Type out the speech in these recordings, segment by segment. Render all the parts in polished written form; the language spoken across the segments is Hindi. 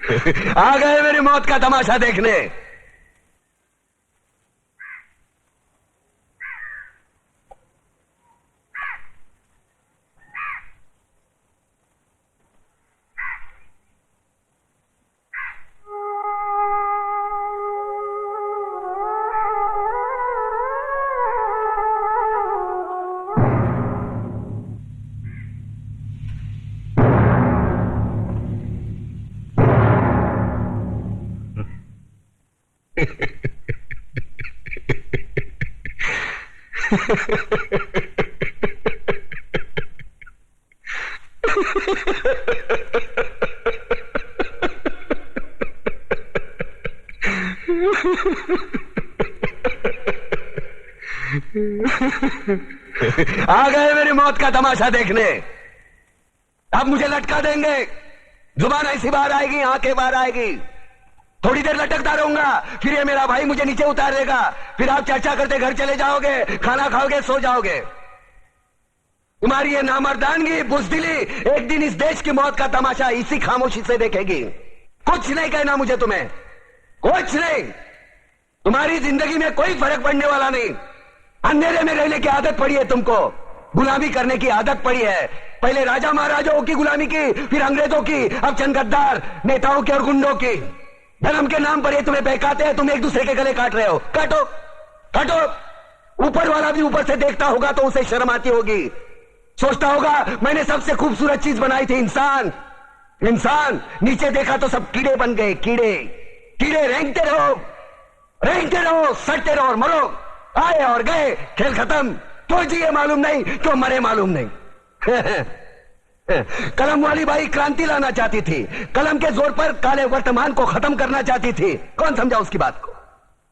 आ गए मेरी मौत का तमाशा देखने। आ गए मेरी मौत का तमाशा देखने। अब मुझे लटका देंगे, जुबान ऐसी बाहर आएगी, आंखें बाहर आएगी, थोड़ी देर लटकता रहूंगा, फिर ये मेरा भाई मुझे नीचे उतार देगा, फिर आप चर्चा करते घर चले जाओगे, खाना खाओगे, सो जाओगे। तुम्हारी ये नामर्दानगी, बुज़दिली एक दिन इस देश की मौत का तमाशा इसी खामोशी से देखेगी। कुछ नहीं कहना मुझे तुम्हें, कुछ नहीं। तुम्हारी जिंदगी में कोई फर्क पड़ने वाला नहीं। अंधेरे में रहने की आदत पड़ी है तुमको, गुलामी करने की आदत पड़ी है। पहले राजा महाराजाओं की गुलामी की, फिर अंग्रेजों की, अब चंद गद्दार नेताओं की और गुंडों की। धर्म के नाम पर ये तुम्हें बहकाते हैं, तुम एक दूसरे के गले काट रहे हो। काटो काटो। ऊपर वाला भी ऊपर से देखता होगा तो उसे शर्म आती होगी, सोचता होगा मैंने सबसे खूबसूरत चीज बनाई थी, इंसान। इंसान नीचे देखा तो सब कीड़े बन गए, कीड़े कीड़े। रेंगते रहो, सटते रहो और मरो। आए और गए, खेल खत्म। क्यों जिए मालूम नहीं, क्यों मरे मालूम नहीं। कलम वाली बाई क्रांति लाना चाहती थी, कलम के जोर पर काले वर्तमान को खत्म करना चाहती थी। कौन समझा उसकी बात को?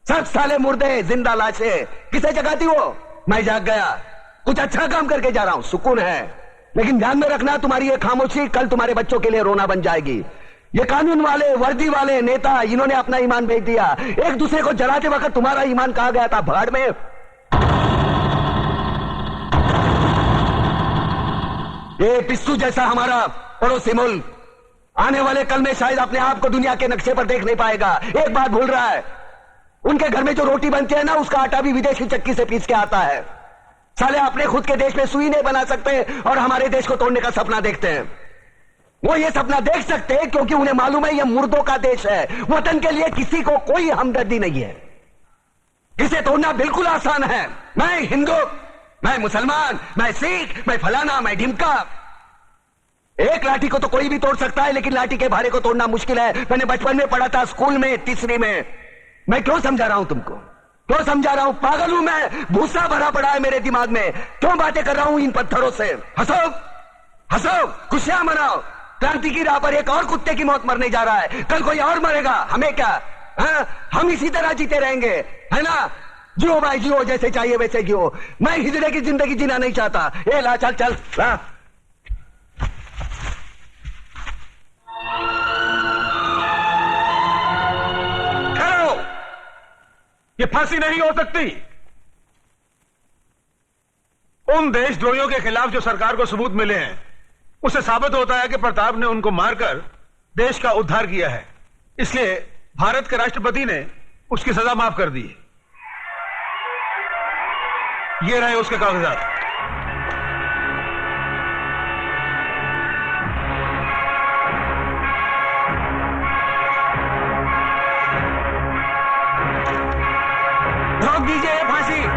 सब साले मुर्दे, जिंदा लाशें। किसे जगाती वो? मैं जाग गया, कुछ अच्छा काम करके जा रहा हूं, सुकून है। लेकिन ध्यान में रखना, तुम्हारी ये खामोशी कल तुम्हारे बच्चों के लिए रोना बन जाएगी। ये कानून वाले, वर्दी वाले नेता, इन्होंने अपना ईमान बेच दिया। एक दूसरे को जलाते वक्त तुम्हारा ईमान कहां गया था? भाड़ में। ये पिस्सू जैसा हमारा पड़ोसी मुल्क आने वाले कल में शायद अपने आप को दुनिया के नक्शे पर देख नहीं पाएगा। एक बात भूल रहा है, उनके घर में जो रोटी बनती है ना, उसका आटा भी विदेशी चक्की से पीस के आता है। साले अपने खुद के देश में सुई नहीं बना सकते और हमारे देश को तोड़ने का सपना देखते हैं। वो ये सपना देख सकते हैं क्योंकि उन्हें मालूम है ये मुर्दों का देश है। वतन के लिए किसी को कोई हमदर्दी नहीं है। इसे तोड़ना बिल्कुल आसान है। मैं हिंदू, मैं मुसलमान, मैं सिख, मैं फलाना, मैं ढिमका। एक लाठी को तो कोई भी तोड़ सकता है, लेकिन लाठी के भारे को तोड़ना मुश्किल है। मैंने बचपन में पढ़ा था, स्कूल में, तीसरी में। मैं क्यों समझा रहा हूं तुमको? क्यों समझा रहा हूं? पागल हूं मैं? भूसा भरा पड़ा है मेरे दिमाग में। क्यों बातें कर रहा हूं इन पत्थरों से? हंसो हंसो, खुशियां मनाओ। क्रांति की राह पर एक और कुत्ते की मौत मरने जा रहा है, कल कोई और मरेगा। हमें क्या? हम इसी तरह जीते रहेंगे, है ना? जियो भाई जियो, जैसे चाहिए वैसे जियो। मैं हिजड़े की जिंदगी जीना नहीं चाहता। ए ला, चल चल ला। ठहरो, ये फांसी नहीं हो सकती। उन देशद्रोहियों के खिलाफ जो सरकार को सबूत मिले हैं, उससे साबित होता है कि प्रताप ने उनको मारकर देश का उद्धार किया है। इसलिए भारत के राष्ट्रपति ने उसकी सजा माफ कर दी। ये रहे उसके कागजात। रोक दीजिए ये फांसी।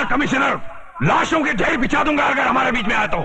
कमिश्नर, लाशों के ढेर बिछा दूंगा अगर हमारे बीच में आया तो।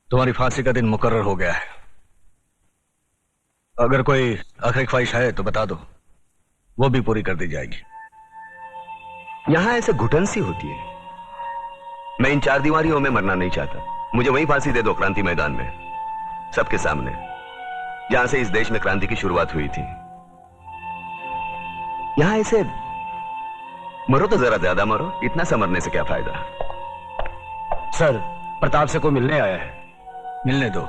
तुम्हारी फांसी का दिन मुकर्रर हो गया है। अगर कोई आखिरी ख्वाहिश है तो बता दो, वो भी पूरी कर दी जाएगी। यहां ऐसे घुटन सी होती है। मैं इन चार दीवारियों में मरना नहीं चाहता। मुझे वहीं फांसी दे दो, क्रांति मैदान में, सबके सामने, जहां से इस देश में क्रांति की शुरुआत हुई थी। यहां ऐसे मरो तो जरा ज्यादा मरो, इतना सा मरने से क्या फायदा। सर, प्रताप से कोई मिलने आया है। मिलने दो।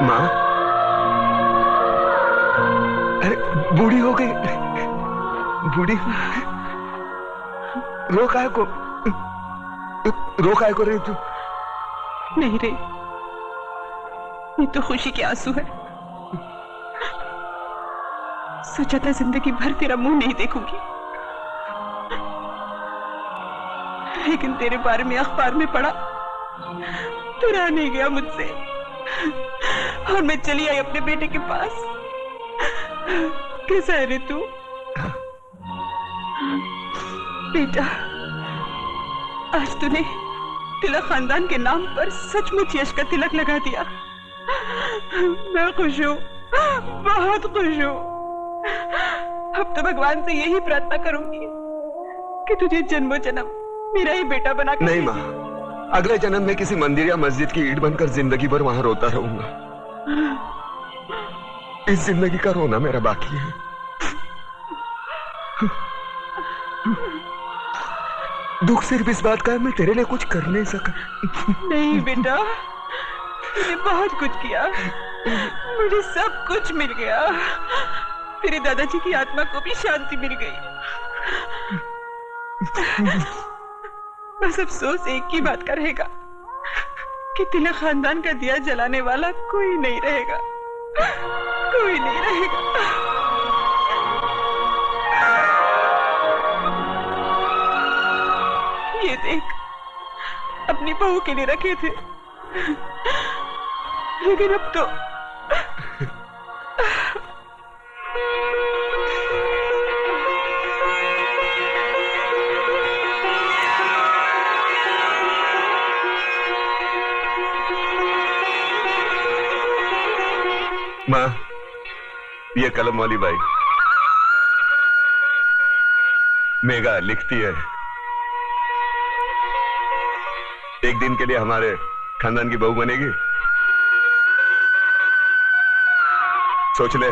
मां, अरे बूढ़ी हो गई, बूढ़ी रो काय को रही तू? नहीं रे, ये तो खुशी के आंसू है। सोचा था जिंदगी भर तेरा मुंह नहीं देखूंगी, लेकिन तेरे बारे में अखबार में पढ़ा तो रहा नहीं गया मुझसे, और मैं चली आई अपने बेटे के पास। कैसा है रे तू? बेटा, आज तूने तिलक खानदान के नाम पर सचमुच यश का तिलक लगा दिया। मैं खुश हूँ, बहुत खुश हूँ। अब तो भगवान से यही प्रार्थना करूंगी कि तुझे जन्मों जन्म मेरा ही बेटा बना कर। नहीं माँ, अगले जन्म में किसी मंदिर या मस्जिद की ईंट बनकर जिंदगी भर वहां रोता रहूंगा। इस जिंदगी का रोना मेरा बाकी है। दुख सिर्फ इस बात का है, मैं तेरे लिए कुछ कर नहीं सका। नहीं बेटा, तूने बहुत कुछ किया, मुझे सब कुछ मिल गया। तेरे दादाजी की आत्मा को भी शांति मिल गई। बस अफसोस एक ही बात का रहेगा कि तिलक खानदान का दिया जलाने वाला कोई नहीं रहेगा, कोई नहीं रहेगा। ये देख, अपनी बहू के लिए रखे थे, लेकिन अब तो माँ, ये कलम वाली बाई मेघा लिखती है, एक दिन के लिए हमारे खानदान की बहू बनेगी। सोच ले।